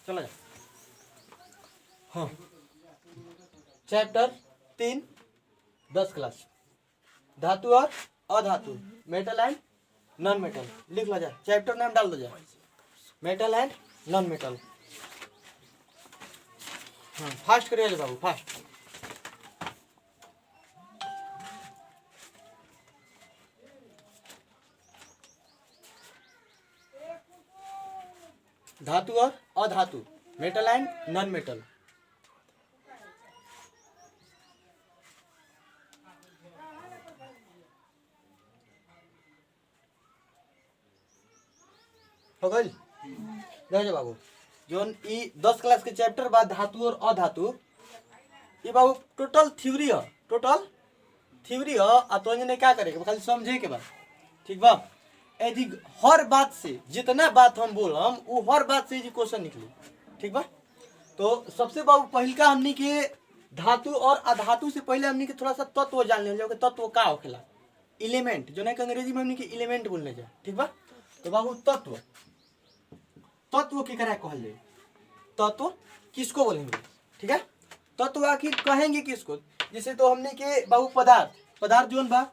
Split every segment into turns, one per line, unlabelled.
चला जा। हाँ, चैप्टर 3 10 क्लास, धातु और अधातु, मेटल एंड नॉन मेटल। लिख लो जा, चैप्टर नाम डाल दो जा, मेटल एंड नॉन मेटल। हाँ फास्ट करिए बाबू, फास्ट। धातु और अधातु, मेटल एंड नॉन मेटल। हो गई? देखो बाबू, जो ई 10 क्लास के चैप्टर बाद धातु और अधातु, ये बाबू टोटल थ्योरी है, टोटल थ्योरी है। आ तो ने क्या करेगा, खाली समझे के बाद, ठीक बा? यदि हर बात से जितना बात हम बोलम वो हर बात से क्वेश्चन निकली, ठीक बा? तो सबसे बाबू पहल का हमनी के धातु और अधातु से पहले हमनी के थोड़ा सा तत्व जान ले जाओ, तत्व का होखेला, एलिमेंट, जो ना अंग्रेजी में हमनी के एलिमेंट बोलने जा, ठीक बा? तो बाबू तत्व, तत्व के करा कहल जाए, तत्व किसको बोलेंगे, ठीक है? तत्व आखिर कहेंगे किसको? जैसे तो हमने के बाबू पदार्थ, पदार्थ जोन बा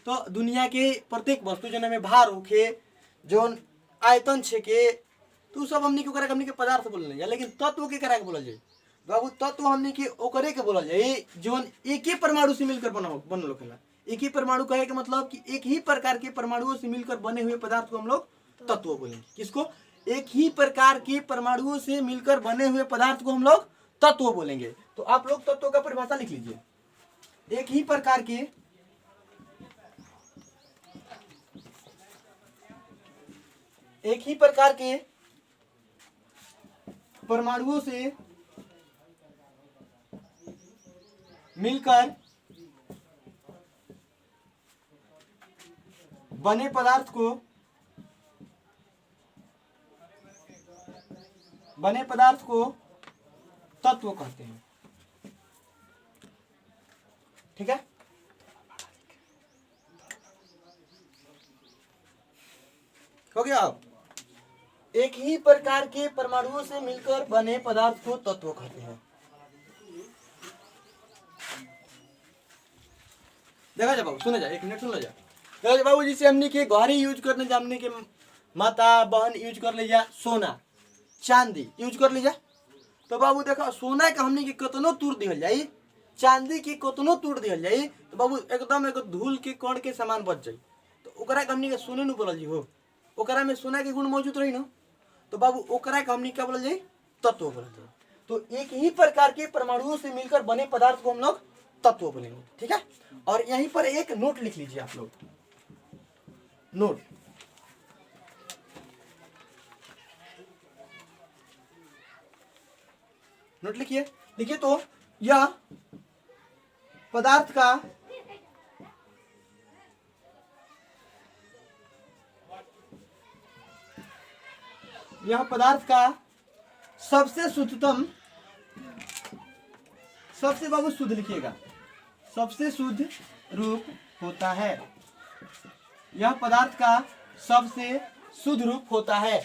तो दुनिया के प्रत्येक वस्तु जो में भार होखे, जोन आयतन छे के, तो सब हमने के हमने के पदार्थ बोलल जाए। लेकिन तत्व के करा के बोलल जाए बाबू, तत्व हमने के ओकरे के बोलल जाए जोन एक ही परमाणु से मिलकर बनल होखेला। एक ही परमाणु कहे के मतलब कि एक ही प्रकार के परमाणुओं से मिलकर बने हुए पदार्थ को हम लोग तत्व बोलेंगे। किसको? एक ही प्रकार के परमाणुओं से मिलकर बने हुए पदार्थ को हम लोग तत्व बोलेंगे। तो आप लोग तत्व का परिभाषा लिख लीजिए, एक ही प्रकार के परमाणुओं से मिलकर बने पदार्थ को तत्व कहते हैं, ठीक है? हो गया? अब एक ही प्रकार के परमाणुओं से मिलकर बने पदार्थ को तत्व कहते हैं। देखा जा बाबू, सुने जा, एक मिनट सुन लो जा। देखा जा बाबू, जिसे हमने के घर यूज करने जा, हमने के माता बहन यूज कर ले जा, सोना चांदी यूज कर लीजा। तो बाबू देखो, सोना के हमने के कतनो तोड़ दिहल जाई, चांदी के कतनो तोड़ दिहल जाई, तो बाबू एकदम एक धूल के कण के समान बच जाई। तो ओकरा के हमने के सोने न बोलल जी हो, ओकरा में सोना के गुण मौजूद रही ना, तो बाबू ओकरा के हमने क्या बोलल जाई? तत्व बोलल जाई। तो एक ही प्रकार के परमाणुओं से मिलकर बने पदार्थ को हम लोग तत्व बोलेंगे, ठीक है? और यहीं पर एक नोट लिख लीजिए आप लोग, नोट। नोट लिखिए, लिखिए। तो यह पदार्थ का सबसे शुद्धतम, सबसे बाबू शुद्ध लिखिएगा, सबसे शुद्ध रूप होता है। यह पदार्थ का सबसे शुद्ध रूप होता है।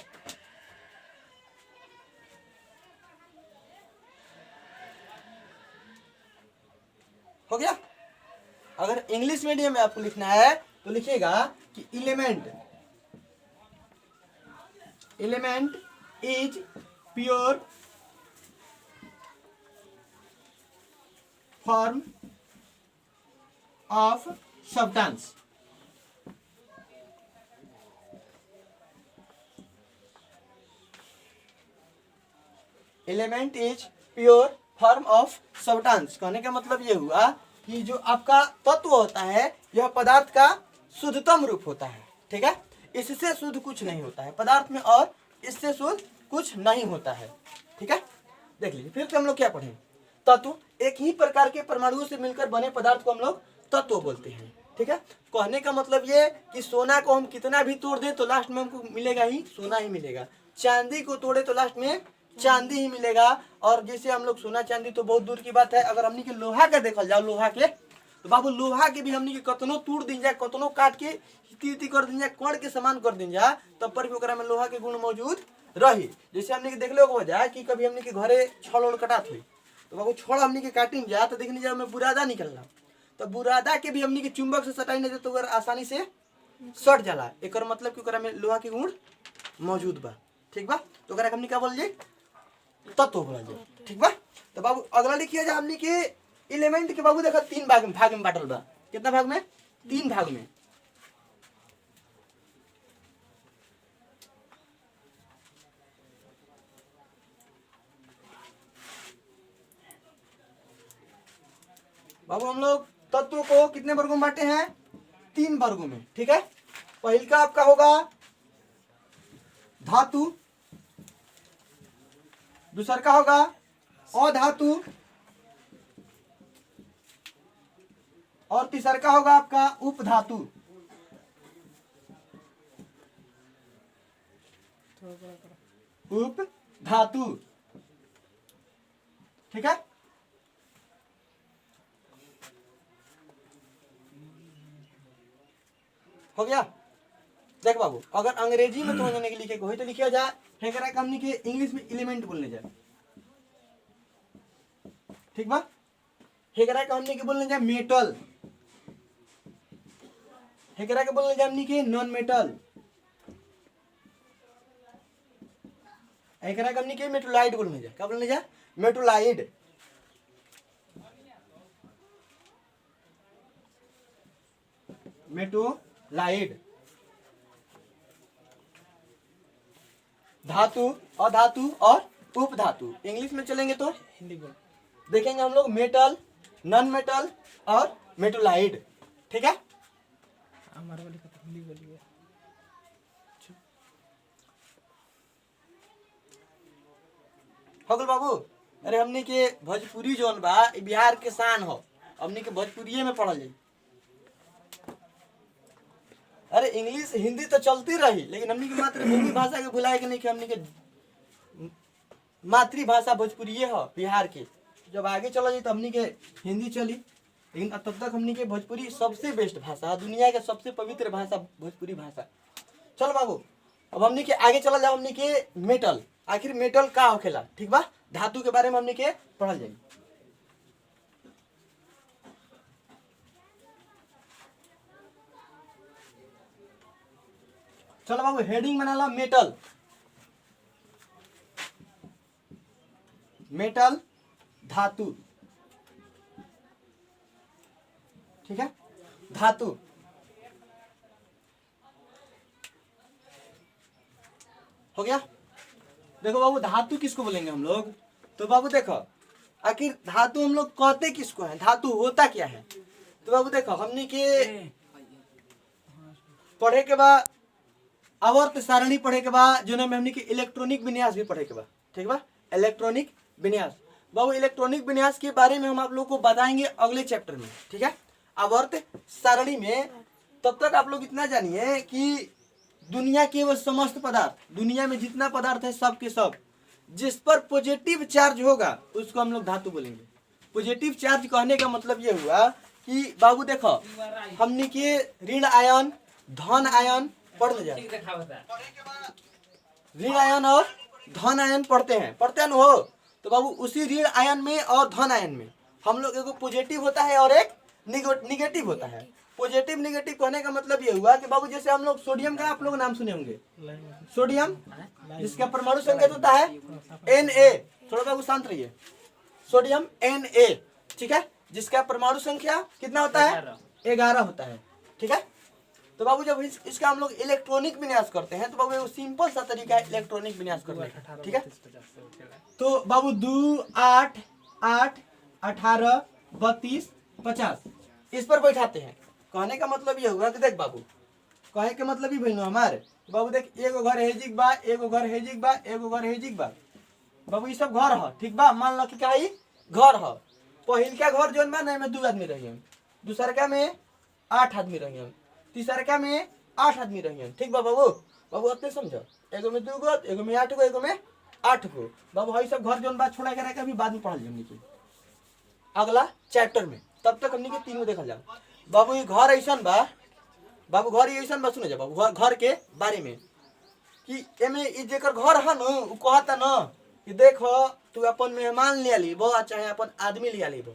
हो गया? अगर इंग्लिश मीडियम में आपको लिखना है तो लिखिएगा कि element is pure form of substance. Element is pure form of substance कहने का मतलब ये हुआ कि जो आपका तत्व होता है यह पदार्थ का शुद्धतम रूप होता है, ठीक है? इससे शुद्ध कुछ नहीं होता है पदार्थ में, और इससे शुद्ध कुछ नहीं होता है, ठीक है? देख लीजिए, फिर से हम लोग क्या पढ़े? तत्व, एक ही प्रकार के परमाणुओं से मिलकर बने पदार्थ को हम लोग तत्व बोलते हैं, ठीक है? कहने का मतलब ये कि सोना को हम कितना भी तोड़ दें तो लास्ट में हमको मिलेगा ही सोना ही मिलेगा, चांदी को तोड़े तो लास्ट में चांदी ही मिलेगा। और जैसे हम लोग सोना चांदी तो बहुत दूर की बात है, अगर हमनी के लोहा के देखल जाओ, लोहा के, तो बाबू लोहा के भी हमनी के कतनो तोड़ दी जाए, कतनो काट के हिती कर दी जाए, कण के समान कर दी जाए, तब पर भी ओकरा में लोहा के गुण मौजूद रही। जैसे हमने के देख लो हो जाए कि कभी हमने के घरे छड़ उड़ कटात हुई तो बाबू छड़ हमने के काटी में जा तो देखने जा में बुरादा निकलना, तो बुरादा के भी हमने के चुंबक से सटाई नहीं तो आसानी से सट जाला। एक मतलब कि ओकरा में लोहा के गुण मौजूद बा। ठीक बा, तो ओकरा हमने क्या बोल जाए तत्व बोला जाए। ठीक बा, तो बाबू अगला लिखिए जा हमने के एलिमेंट के बाबू देखो 3 भाग में बांटल बा। कितना भाग में? 3 भाग में। बाबू हम लोग तत्वों को कितने वर्गों में बांटे हैं? 3 वर्गों में। ठीक है, पहल का आपका होगा धातु, दूसरा का होगा अधातु और तीसरा का होगा आपका उपधातु। उपधातु। ठीक है, हो गया। देख बाबू अगर अंग्रेजी में तो के लिखे को तो लिखा जाए हेकरा के हमनी के इंग्लिश में एलिमेंट बोलने जाए। ठीक बा, हेकरा के हमनी के बोलने जाए मेटल, हेकरा के बोलने जाए हमनी के नॉन मेटल, हेकरा के हमनी के मेटोलाइड बोलने जाए। क्या बोलने जाए? मेटोलाइड। मेटोलाइड। धातु, अधातु और उपधातु। इंग्लिश में चलेंगे तो हिंदी बोल देखेंगे हम लोग मेटल, नॉन मेटल और मेटोलाइड। ठीक है, हमारे वाले का हिंदी बोलिए। हो गल बाबू। अरे हमने के भोजपुरी जोन बा बिहार के शान हो, हमने के भोजपुरी में पढ़ल जाए। अरे इंग्लिश हिंदी तो चलती रही लेकिन हमने की मातृभूमि भाषा के भुलाए के नहीं कि हमने के मातृभाषा भोजपुरी है बिहार के। जब आगे चला जाए तो हमने के हिंदी चली, लेकिन तब तक हमने के भोजपुरी सबसे बेस्ट भाषा, दुनिया के सबसे पवित्र भाषा भोजपुरी भाषा। चलो बाबू अब हमने के आगे चला जाओ। हमने के मेटल, आखिर मेटल का होखेला। ठीक बा, धातु के बारे में हमने के पढ़ल जाए। चलो बाबू हेडिंग बना ला मेटल। मेटल धातु। ठीक है, धातु। हो गया। देखो बाबू धातु किसको बोलेंगे हम लोग? तो बाबू देखो आखिर धातु हम लोग कहते किसको है, धातु होता क्या है? तो बाबू देखो हमने के पढ़े के बाद आवर्त सारणी पढ़े के बाद जो में हमने के इलेक्ट्रॉनिक विन्यास भी पढ़े के बाद। ठीक बा, इलेक्ट्रॉनिक विन्यास। बाबू इलेक्ट्रॉनिक विन्यास के बारे में हम आप लोग को बताएंगे अगले चैप्टर में। ठीक है, आवर्त सारणी में। तब तक आप लोग इतना जानिए कि दुनिया के वो समस्त पदार्थ, दुनिया में जितना पदार्थ है सब के सब जिस पर पॉजिटिव चार्ज होगा उसको हम लोग धातु बोलेंगे। पॉजिटिव चार्ज कहने का मतलब ये हुआ कि बाबू देखो हमने के ऋण आयन, धन आयन पढ़ने जाए, ऋण आयन और धन आयन पढ़ते हैं हो। तो बाबू उसी ऋण आयन में और धन आयन में हम लोग एक पॉजिटिव होता है और एक निगेटिव होता है। पॉजिटिव निगेटिव कहने का मतलब ये हुआ कि बाबू जैसे हम लोग सोडियम का आप लोग नाम सुने होंगे, सोडियम जिसका परमाणु संकेत होता है Na। थोड़ा बाबू शांत रहिए। सोडियम Na, ठीक है, जिसका परमाणु संख्या कितना होता है? 11 होता है। ठीक है, तो बाबू जब इसका हम लोग इलेक्ट्रॉनिक विन्यास करते हैं तो बाबू वो सिंपल सा तरीका है इलेक्ट्रॉनिक विन्यास करने का। ठीक है, तो बाबू 2, 8, 8, 18, 32, 50 इस पर बैठाते हैं। कहने का मतलब ये हुआ कि देख बाबू, कहे के मतलब ही भइल हमारे बाबू देख एगो घर हेजिक बा, एगो घर हेजिक बा, एगो घर हेजिक बा। बाबू ये सब घर है। ठीक बा, मान लो कि का ही घर है। पहिल का घर जोन बा ना में 2 आदमी रहिए, दूसर का में 8 आदमी रहिए, तीसर का में 8 आदमी रहिए। ठीक बा बाबू, बाबू अपने समझो एगो में 2 गो, एगो में 8 गो, एगो में 8 गो। बाबू हई सब घर जोन बा छोड़ा के रखा भी बाद में पढ़ल जाए अगला चैप्टर में। तब तक हमने के 3 गो देखल जाए। बाबू ये घर ऐसा बा, बाबू घर ऐसा बा, सुने जा बाबू घर के बारे में। कि एमे ई जेकर घर है न उ कहता न कि देखो तू अपन मेहमान ले लीबो चाहे अपन आदमी ले लीबो,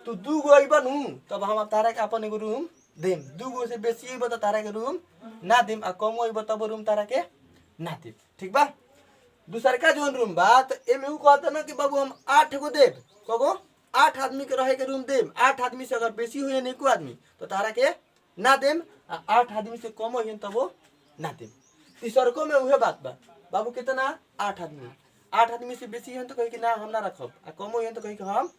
तू 2 गो अइबो नु तब हम तारा के अपन एगो रूम देम, 2 गो से बेसी अइबो त तारा के रूम ना देम, आ कम अइबो तब रूम तारा के ना देम। ठीक बा। दूसर का जोन रूम बा तो एमे उ कहता न कि बाबू हम 8 गो देब, कगो 8 आदमी के रहे के रूम देम, 8 आदमी से अगर बेसी होए नहीं को आदमी तो तारा के ना देम, आ 8 आदमी से कम होए तब वो ना देम। तीसरको में उहे बात बा, बाबू कितना 8 आदमी, 8 आदमी से बेसी है तो कहे कि ना हम ना रखब, आ कम होए तो कहे कि हम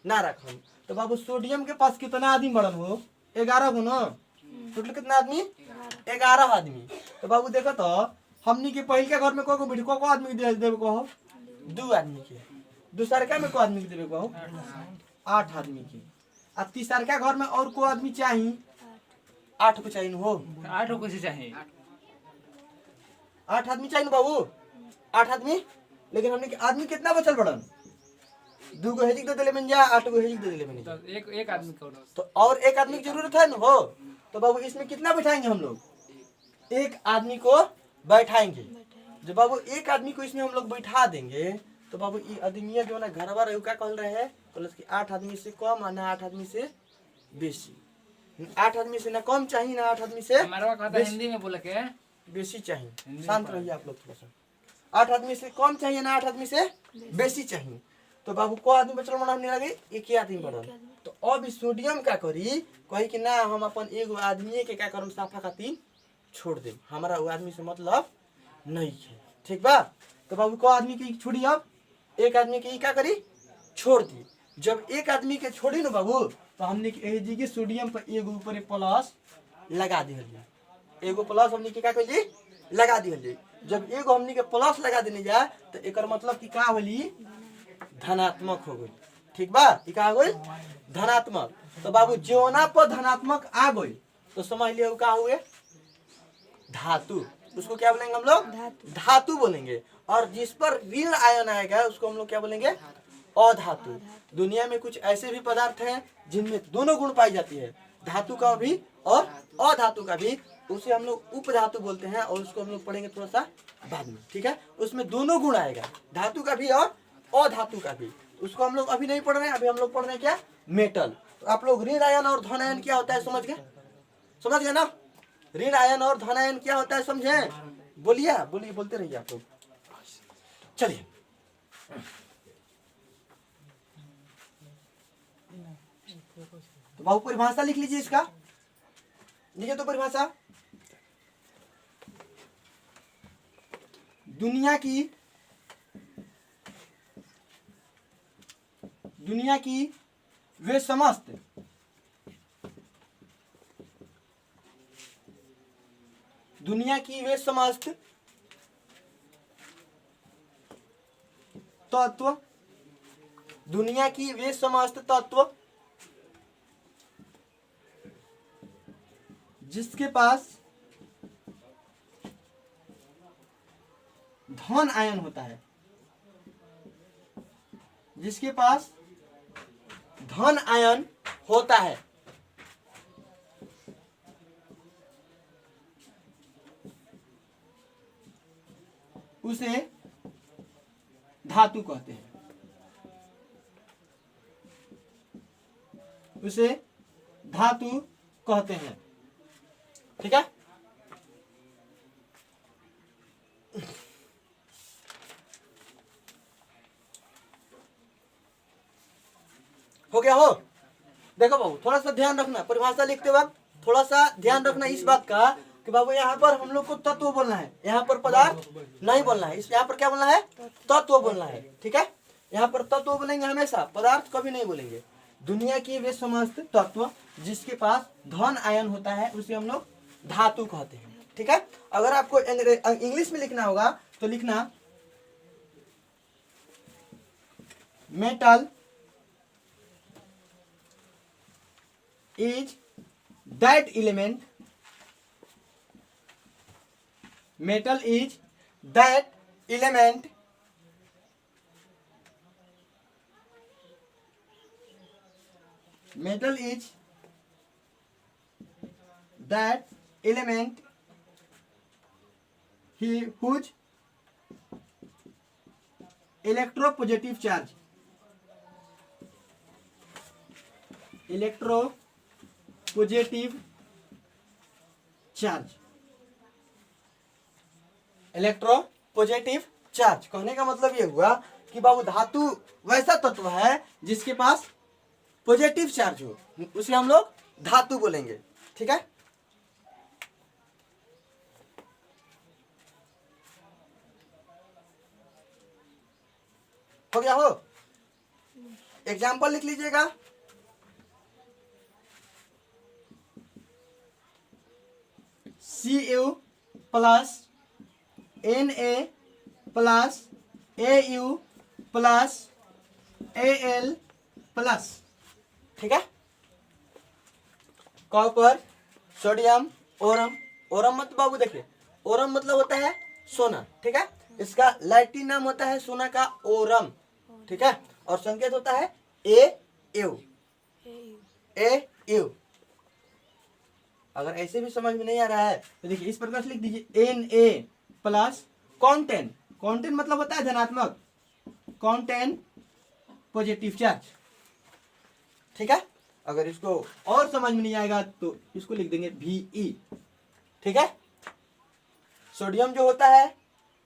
ना रखब। तो बाबू सोडियम के पास कितना आदमी बढ़न हो 11 गो न, टोटल कितना आदमी 11 आदमी। तो बाबू देखो तो हमनी के पहिल के घर में को बैठ को आदमी के देबे कहो 2 आदमी के, दूसरका में को आदमी के देबे कहो 8 आदमी के, आ तीसरका घर में और को आदमी चाहिए 8 को चाहिए हो
8 को से चाहिए
8 आदमी चाहिए बाबू 8 आदमी। लेकिन हमने के आदमी कितना बचल बड़न 2 गो हेजिक दे देले में जा 8 गो हेजिक दे देले में
तो एक आदमी को
तो और एक आदमी की जरूरत है ना हो। तो बाबू इसमें कितना बैठाएंगे हम लोग, एक आदमी को बैठाएंगे। जब बाबू एक आदमी को इसमें हम लोग बैठा देंगे तो बाबू ये आदमी जो ना घर बार क्या कहल रहे हैं बोले कि 8 आदमी से कम और ना 8 आदमी से बेसी, 8 आदमी से ना कम चाहिए ना 8 आदमी से
हमारा कहता हिंदी में बोले के
बेसी चाहिए। शांत रहिए आप लोग थोड़ा सा। 8 आदमी से कम चाहिए ना 8 आदमी से बेसी चाहिए। तो बाबू को आदमी बचल बनाने लगे एक ही आदमी बढ़ल। तो अब इस सोडियम का करी कही कि ना हम अपन एगो आदमी के क्या करम साफा खातिर छोड़ दे, हमारा वो आदमी से मतलब नहीं है। ठीक बा। तो बाबू को आदमी की छोड़ी, अब एक आदमी की क्या करी छोड़ दी। जब एक आदमी के छोड़ी ना बाबू तो हमने जी के सोडियम पर एगो ऊपर प्लस लगा दिया, एगो प्लस हमने क्या कही लगा दिया। जब एगो हमने के प्लस लगा देने जाए तो एक मतलब कि का होली धनात्मक हो गई। ठीक बा। का हो गई धनात्मक। तो बाबू जोना पर धनात्मक आ गई तो समझ लिया क्या हुए धातु, उसको क्या बोलेंगे हम लोग धातु बोलेंगे। और जिस पर ऋण आयन आएगा उसको हम लोग क्या बोलेंगे अधातु। दुनिया में कुछ ऐसे भी पदार्थ हैं जिनमें दोनों गुण पाई जाती है, धातु का भी और अधातु का भी, उसे हम लोग उपधातु बोलते हैं और उसको हम लोग पढ़ेंगे थोड़ा सा बाद में। ठीक है। उसमें दोनों गुण आएगा, धातु का भी और अधातु का भी। उसको हम लोग अभी नहीं पढ़ रहे हैं, अभी हम लोग पढ़ रहे हैं क्या मेटल। तो आप लोग ऋण आयन और धन आयन क्या होता है समझ गए, समझ गए ना। ऋण आयन और धन आयन क्या होता है समझे, बोलिए बोलिए बोलते रहिए आप लोग। चलिए तो बाबू परिभाषा लिख लीजिए इसका, लिखिए तो परिभाषा। दुनिया की वे समस्त तत्व, दुनिया की वे समस्त तत्व जिसके पास धन आयन होता है, जिसके पास धन आयन होता है उसे धातु कहते हैं, उसे धातु कहते हैं। ठीक है। हो गया हो। देखो बाबू थोड़ा सा ध्यान रखना, परिभाषा लिखते वक्त थोड़ा सा ध्यान रखना इस बात का कि बाबू यहाँ पर हम लोग को तत्व बोलना है, यहाँ पर पदार्थ नहीं बोलना है। इस यहाँ पर क्या बोलना है तत्व बोलना है। ठीक है। यहाँ पर तत्व बोलेंगे हमेशा, पदार्थ कभी नहीं बोलेंगे। दुनिया की वे समस्त तत्व जिसके पास धन आयन होता है उसे हम लोग धातु कहते हैं। ठीक है। अगर आपको इंग्लिश में लिखना होगा तो लिखना metal is that element, metal is that element metal is that element whose electropositive charge, electropositive charge, electropositive charge. कहने का मतलब ये हुआ कि बाबू धातु वैसा तत्व है जिसके पास पॉजिटिव चार्ज हो, उसे हम लोग धातु बोलेंगे। ठीक है, हो गया हो। एग्जाम्पल लिख लीजिएगा। Cu plus Na plus Au plus Al plus, ठीक है। Copper, sodium, Oram. ओरम मतलब बाबू देखिए, ओरम मतलब होता है सोना, ठीक है। इसका लैटिन नाम होता है सोना का ओरम, ठीक है। और संकेत होता है ए यू। अगर ऐसे भी समझ में नहीं आ रहा है तो देखिए इस प्रकार से लिख दीजिए Na प्लस कॉन्टेन। कॉन्टेन मतलब होता है धनात्मक, कॉन्टेन पॉजिटिव चार्ज, ठीक है। अगर इसको और समझ में नहीं आएगा तो इसको लिख देंगे Ve, ठीक है। सोडियम जो होता है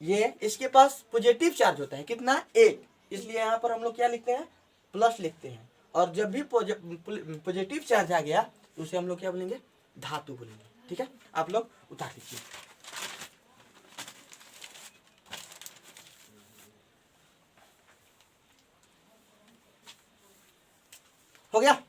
ये, इसके पास पॉजिटिव चार्ज होता है कितना, 1, इसलिए यहाँ पर हम लोग क्या लिखते हैं, प्लस लिखते हैं। और जब भी पॉजिटिव चार्ज आ गया तो उसे हम लोग क्या बोलेंगे, धातु बोलेंगे, ठीक है। आप लोग उतार दीजिए। हो गया।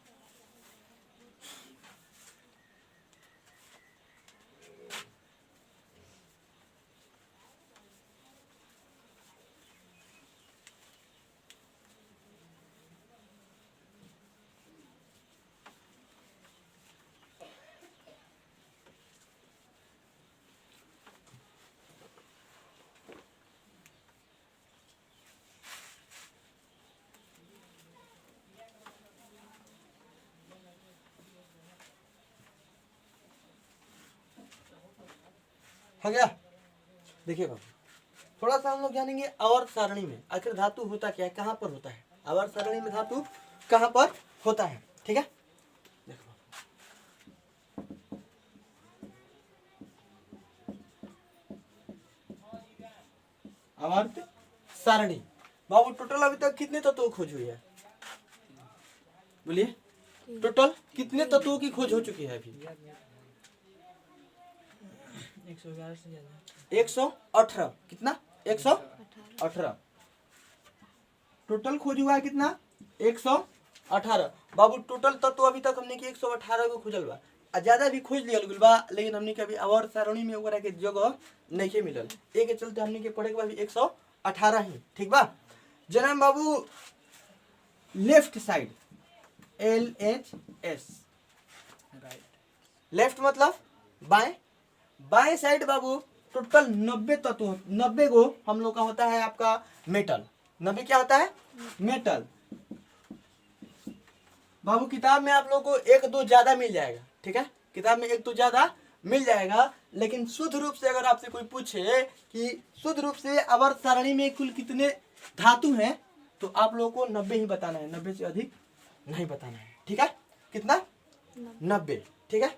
हो गया। देखिए बाबू, थोड़ा सा हम लोग जानेंगे आवर्त सारणी में आखिर धातु होता क्या है, कहाँ पर होता है। आवर्त सारणी में धातु कहाँ पर होता है, ठीक है। देखो आवर्त सारणी बाबू, टोटल अभी तक कितने तत्वों की खोज हुई है, बोलिए। टोटल कितने तत्वों की खोज हो चुकी है अभी,
111 से ज्यादा,
118। कितना, 118 टोटल खोज हुआ है। कितना, 118 बाबू। टोटल तत्व अभी तक हमने की 118 को खोजल बा, ज्यादा भी खोज लियल गुल बा, लेकिन हमने कभी आवर्त सारणी में ओकरा के जगह नहीं मिलल, एक के चलते हमने के पढ़े के बाद 118 ही, ठीक बा। जनाब बाबू left side LHS,
right,
left मतलब बाएं, बाएं साइड बाबू टोटल 90 तत्व, 90 गो हम लोग का होता है आपका मेटल। 90 क्या होता है, मेटल। बाबू किताब में आप लोग को एक दो ज्यादा मिल जाएगा, ठीक है, किताब में एक दो ज्यादा मिल जाएगा, लेकिन शुद्ध रूप से अगर आपसे कोई पूछे कि शुद्ध रूप से आवर्त सारणी में कुल कितने धातु हैं, तो आप लोगों को 90 ही बताना है, 90 से अधिक नहीं बताना है, ठीक है। कितना, 90, ठीक है।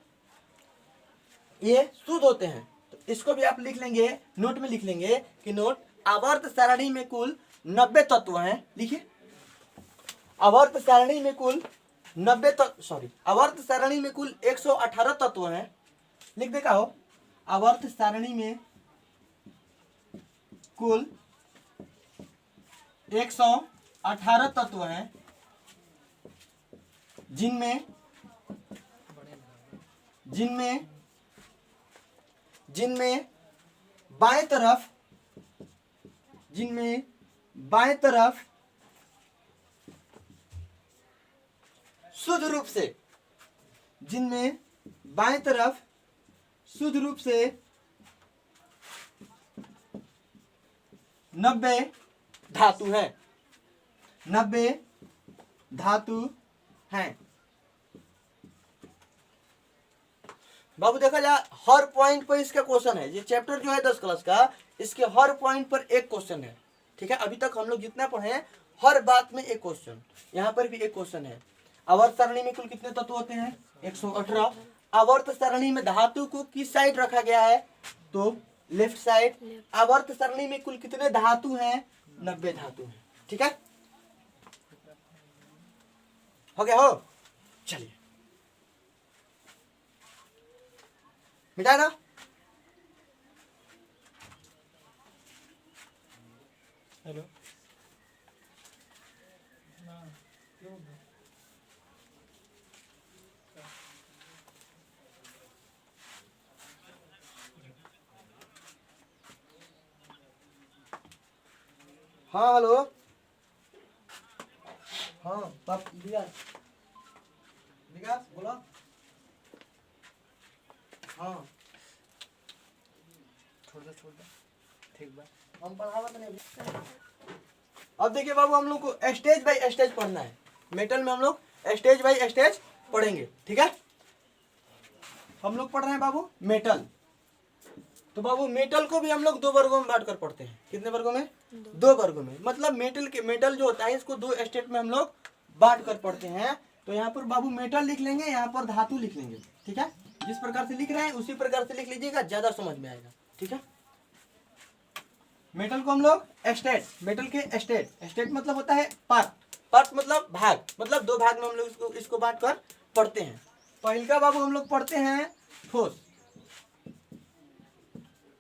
ये शुद्ध होते हैं, तो इसको भी आप लिख लेंगे, नोट में लिख लेंगे कि नोट आवर्त सारणी में कुल 90 तत्व हैं। लिखिए, आवर्त सारणी में कुल 90 तत्व, सॉरी, आवर्त सारणी में कुल 118 तत्व हैं। लिख देखा हो, आवर्त सारणी में कुल 118 तत्व हैं, जिनमें जिनमें जिनमें बाएं तरफ, जिनमें बाएं तरफ शुद्ध रूप से, जिनमें बाएं तरफ शुद्ध रूप से 90 धातु हैं, 90 धातु हैं। बाबू देखा जाए हर पॉइंट पर इसका क्वेश्चन है। ये चैप्टर जो है 10 क्लास का, इसके हर पॉइंट पर एक क्वेश्चन है। ठीक है, अभी तक हम लोग जितना पढ़े हैं हर बात में एक क्वेश्चन, यहाँ पर भी एक क्वेश्चन है। आवर्त सारणी में कुल कितने तत्व होते हैं? 118। आवर्त सारणी में धातु को किस साइड रखा गया है? तो लेफ्ट साइड। आवर्त सारणी में कुल कितने धातु हैं? 90 धातु हैं। ठीक है, हो गया हो? चलिए मिटा ना।
हेलो
हाँ हेलो, हाँ बाप विकास, विकास बोलो। हाँ
छोड़ दो ठीक बा।
हम पढ़ावत नहीं। अब देखिए बाबू, हम लोग को स्टेज बाय स्टेज पढ़ना है। मेटल में हम लोग स्टेज बाय स्टेज पढ़ेंगे। ठीक है, हम लोग पढ़ रहे हैं बाबू मेटल। तो बाबू मेटल को भी हम लोग 2 वर्गों में बांट कर पढ़ते हैं। कितने वर्गों में? 2 वर्गों में। मतलब मेटल जो होता है इसको 2 स्टेट में हम लोग बांट कर पढ़ते हैं। तो यहाँ पर बाबू मेटल लिख लेंगे, यहाँ पर धातु लिख लेंगे। ठीक है, जिस प्रकार से लिख रहे हैं उसी प्रकार से लिख लीजिएगा, ज्यादा समझ में आएगा। ठीक है, मेटल को हम लोग मेटल के स्टेट मतलब होता है पार्ट मतलब भाग, मतलब 2 भाग में हम लोग इसको बांट कर पढ़ते हैं। पहला बाबू हम लोग पढ़ते हैं ठोस,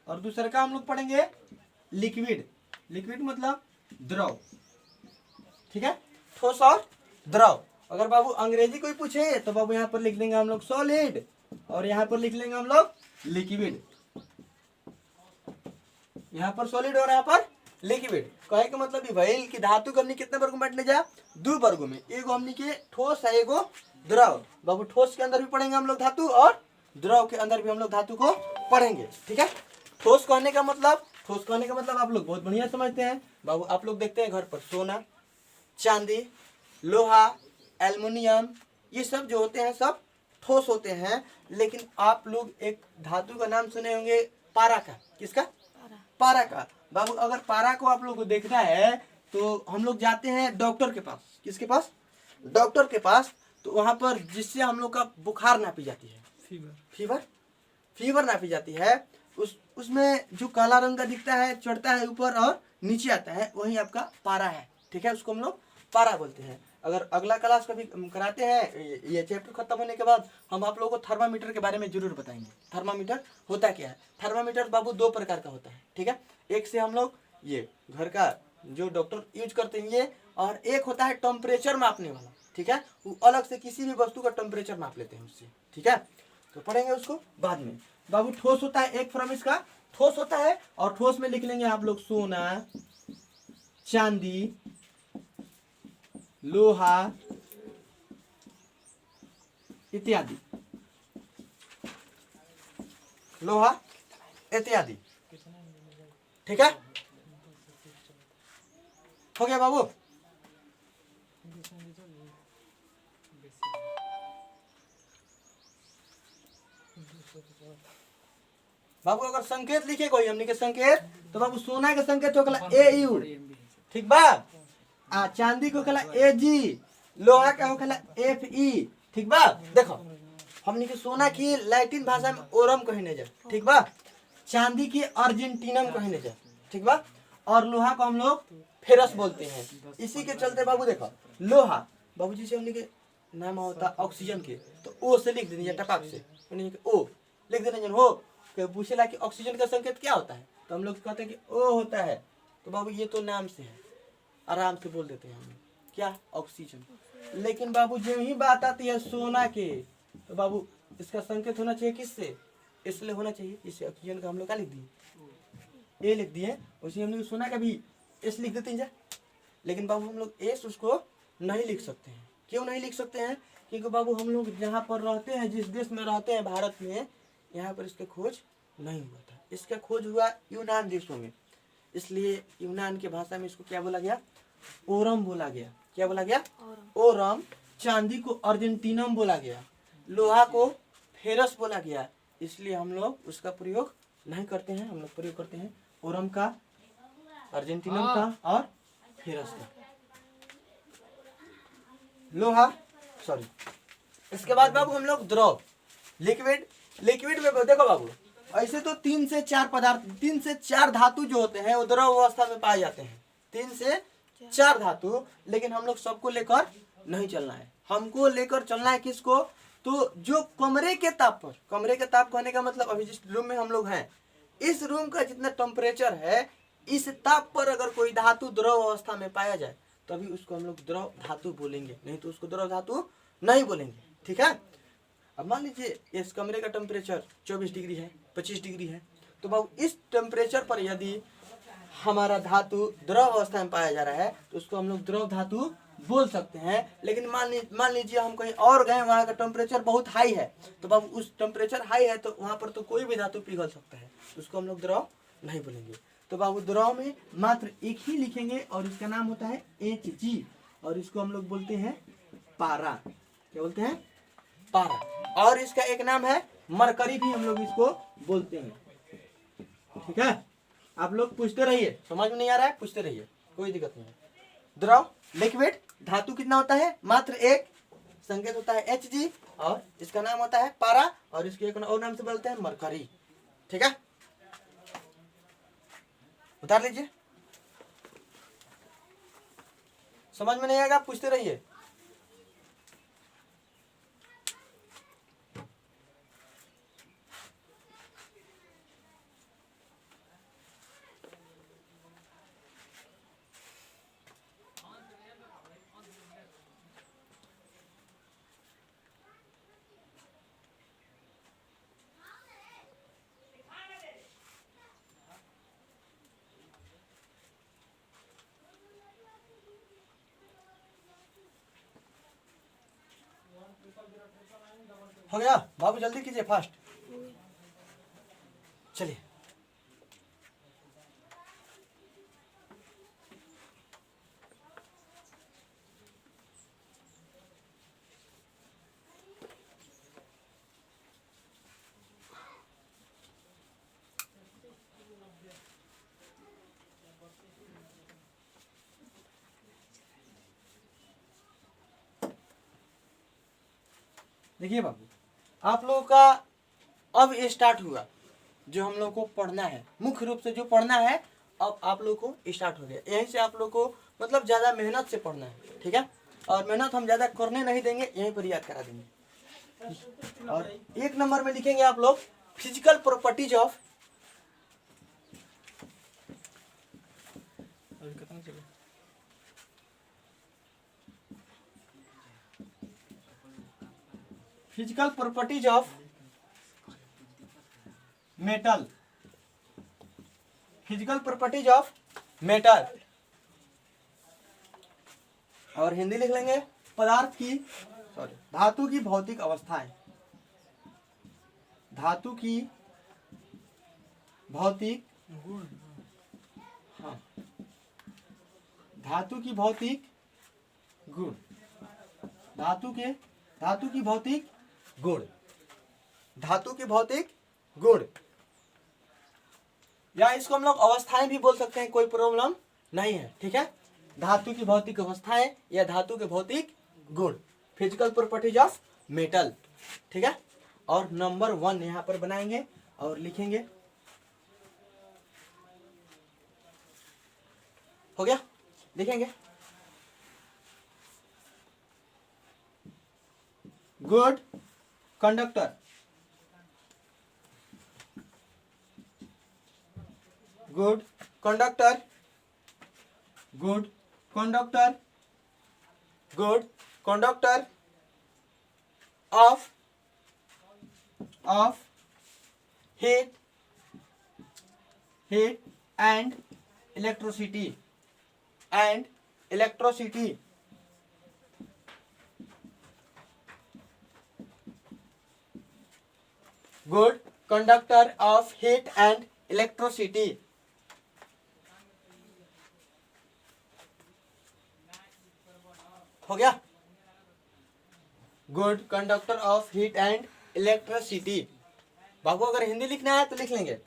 और दूसरा का हम लोग पढ़ेंगे लिक्विड मतलब द्रव। ठीक है, ठोस और द्रव। अगर बाबू अंग्रेजी कोई पूछे तो बाबू यहाँ पर लिख देंगे हम लोग सॉलिड, और यहाँ पर लिख लेंगे हम लोग लिक्विड। यहाँ पर सॉलिड और यहाँ पर लिक्विड। कहे का मतलब ये भइल कि धातु को हमने कितने वर्गों में बांटने जा? 2 वर्गों में। एगो हमने के ठोस है, एगो द्रव। बाबू ठोस के अंदर भी पढ़ेंगे हम लोग धातु, और द्रव के अंदर भी हम लोग धातु को पढ़ेंगे। ठीक है, ठोस कहने का मतलब आप लोग बहुत बढ़िया समझते हैं बाबू। आप लोग देखते हैं घर पर सोना, चांदी, लोहा, एल्युमिनियम, ये सब जो होते हैं सब ठोस होते हैं। लेकिन आप लोग एक धातु का नाम सुने होंगे, पारा का। किसका? पारा का। बाबू अगर पारा को आप लोग को देखना है तो हम लोग जाते हैं डॉक्टर के पास। किसके पास? डॉक्टर के पास। तो वहां पर जिससे हम लोग का बुखार नापी जाती है, फीवर नापी जाती है। उसमें जो काला रंग का दिखता है, चढ़ता है ऊपर और नीचे आता है, वही आपका पारा है। ठीक है, उसको हम लोग पारा बोलते हैं। अगर अगला क्लास कभी कराते हैं, ये चैप्टर खत्म होने के बाद हम आप लोगों को थर्मामीटर के बारे में जरूर बताएंगे। थर्मामीटर होता क्या है? थर्मामीटर बाबू 2 प्रकार का होता है। ठीक है, एक से हम लोग ये घर का जो डॉक्टर यूज करते हैं ये, और एक होता है टेम्परेचर मापने वाला। ठीक है, वो अलग से किसी भी वस्तु का टेम्परेचर माप लेते हैं उससे। ठीक है, तो पढ़ेंगे उसको बाद में। बाबू ठोस होता है, एक फ्रॉम इसका ठोस होता है, और ठोस में लिख लेंगे आप लोग सोना, चांदी, लोहा इत्यादि। लोहा इत्यादि। ठीक है, हो गया बाबू? बाबू अगर संकेत लिखे कोई हमने के संकेत, तो बाबू सोना के संकेत हो गया ए यू। ठीक बा? चांदी को कहला AG, लोहा का हो कहला FE। ठीक बा? देखो हमने के सोना की लैटिन भाषा में ओरम कहने जा। ठीक बा? चांदी की अर्जेंटीनम कहने जा। ठीक बा? और लोहा को हम लोग फेरस बोलते हैं। इसी के चलते बाबू देखो लोहा, बाबू जी से हमने के नाम होता ऑक्सीजन के, तो ओ से लिख देंगे टपाक से, ओ लिख देना हो। पूछेला कि ऑक्सीजन का संकेत क्या होता है, तो हम लोग कहते हैं कि ओ होता है। तो बाबू ये तो नाम से है, आराम से बोल देते हैं हम क्या? ऑक्सीजन। लेकिन बाबू जो ही बात आती है सोना के, तो बाबू इसका संकेत होना चाहिए किससे? इसलिए होना चाहिए। इसे ऑक्सीजन का हम लोग क्या लिख दिए? ए लिख दिए। उसी हम लोग सोना का भी एस लिख देते हैं। लेकिन बाबू हम लोग एस उसको नहीं लिख सकते हैं। क्यों नहीं लिख सकते हैं? क्योंकि बाबू हम लोग जहाँ पर रहते हैं, जिस देश में रहते हैं भारत में, यहाँ पर इसका खोज नहीं हुआ था। इसका खोज हुआ यूनान देशों में, इसलिए यूनान की भाषा में इसको क्या बोला गया? ओरम बोला गया। क्या बोला गया? ओरम। चांदी को अर्जेंटीनम बोला गया, लोहा को फेरस बोला गया, इसलिए हम लोग उसका प्रयोग नहीं करते हैं। हम लोग प्रयोग करते हैं ओरम का, अर्जेंटीनम का और फेरस का। लोहा, सॉरी। इसके बाद बाबू हम लोग द्रव, लिक्विड। लिक्विड में देखो बाबू, ऐसे तो 3 से 4 पदार्थ, 3 से 4 धातु जो होते हैं वो द्रव अवस्था में पाए जाते हैं। 3 से 4 धातु, लेकिन हम लोग सबको लेकर नहीं चलना है। हमको लेकर चलना है किसको? तो जो कमरे के ताप पर, कमरे के ताप कहने का मतलब अभी जिस रूम में हम लोग हैं, इस रूम का जितना टेम्परेचर है, इस ताप पर अगर कोई धातु द्रव अवस्था में पाया जाए तभी उसको हम लोग द्रव धातु बोलेंगे, नहीं तो उसको द्रव धातु नहीं बोलेंगे। ठीक है। अब मान लीजिए इस कमरे का टेम्परेचर 24 डिग्री है, 25 डिग्री है, तो बाबू इस टेम्परेचर पर यदि हमारा धातु द्रव अवस्था में पाया जा रहा है तो उसको हम लोग द्रव धातु बोल सकते हैं। लेकिन मान लीजिए हम कहीं और गए, वहाँ का टेम्परेचर बहुत हाई है, तो बाबू उस टेम्परेचर हाई है तो वहाँ पर तो कोई भी धातु पिघल सकता है, उसको हम लोग द्रव नहीं बोलेंगे। तो बाबू द्रव में मात्र एक ही लिखेंगे और इसका नाम होता है Hg, और इसको हम लोग बोलते हैं पारा। क्या बोलते हैं? पारा। और इसका एक नाम है मरकरी भी हम लोग इसको बोलते हैं। ठीक है। आप लोग पूछते रहिए, समझ में नहीं आ रहा है पूछते रहिए, कोई दिक्कत नहीं है। द्रव, लिक्विड, धातु कितना होता है? मात्र एक, संकेत होता है Hg, और इसका नाम होता है पारा, और इसके एक और नाम से बोलते हैं मरकरी। ठीक है, उतार लीजिए। समझ में नहीं आएगा पूछते रहिए। हो गया बाबू, जल्दी कीजिए, फास्ट। चलिए, देखिए बाबू, आप लोगों का अब ये स्टार्ट हुआ जो हम लोग को पढ़ना है, मुख्य रूप से जो पढ़ना है अब आप लोग को स्टार्ट हो गया। यहीं से आप लोग को मतलब ज़्यादा मेहनत से पढ़ना है। ठीक है, और मेहनत हम ज़्यादा करने नहीं देंगे, यहीं पर याद करा देंगे। और 1 नंबर में लिखेंगे आप लोग physical properties of, physical properties of metal, physical properties of metal, और हिंदी लिख लेंगे पदार्थ की, सॉरी, धातु की भौतिक अवस्थाएं, धातु की भौतिक गुण, हाँ, धातु की भौतिक गुण, धातु की भौतिक गुण, धातु की भौतिक गुण, या इसको हम लोग अवस्थाएं भी बोल सकते हैं, कोई प्रॉब्लम नहीं है। ठीक है, धातु की भौतिक अवस्थाएं या धातु के भौतिक गुण, फिजिकल प्रॉपर्टीज ऑफ मेटल। ठीक है, और नंबर 1 यहाँ पर बनाएंगे और लिखेंगे। हो गया, लिखेंगे good conductor, good conductor, good conductor, good conductor of heat and electricity, good conductor of heat and electricity। हो गया, good conductor of heat and electricity. बाबू अगर हिंदी लिखना है तो लिख लेंगे।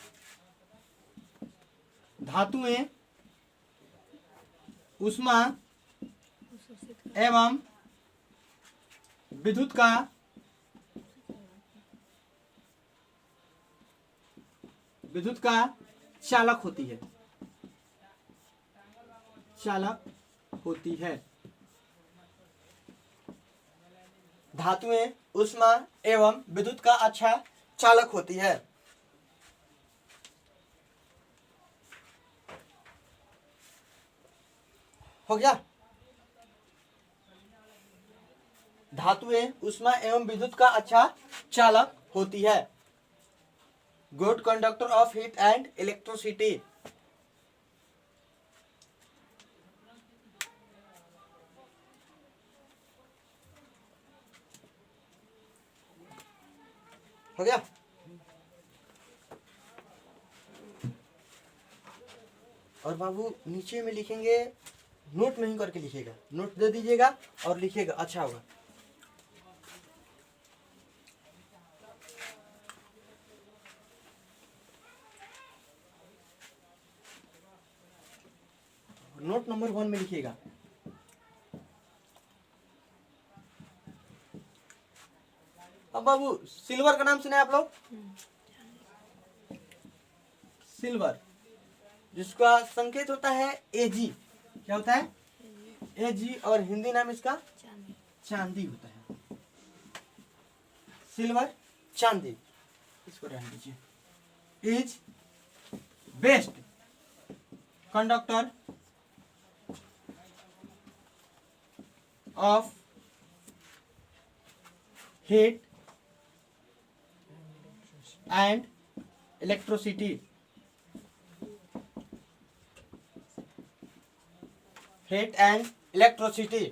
धातुएं ऊष्मा एवं विद्युत का चालक होती है, चालक होती है। धातुएं ऊष्मा एवं विद्युत का अच्छा चालक होती है। हो गया। धातुएं ऊष्मा एवं विद्युत का अच्छा चालक होती है। Good conductor of heat and electricity. हो गया। और बाबू नीचे में लिखेंगे, नोट नहीं करके लिखिएगा, नोट दे दीजिएगा और लिखिएगा, अच्छा होगा। नोट नंबर 1 में लिखिएगा। अब बाबू सिल्वर का नाम सुना है आप लोग? सिल्वर, जिसका संकेत होता है एजी। क्या होता है? एजी। और हिंदी नाम इसका चांदी होता है। सिल्वर, चांदी। इसको रहने दीजिए। Is best conductor of heat and electricity. Heat and electricity.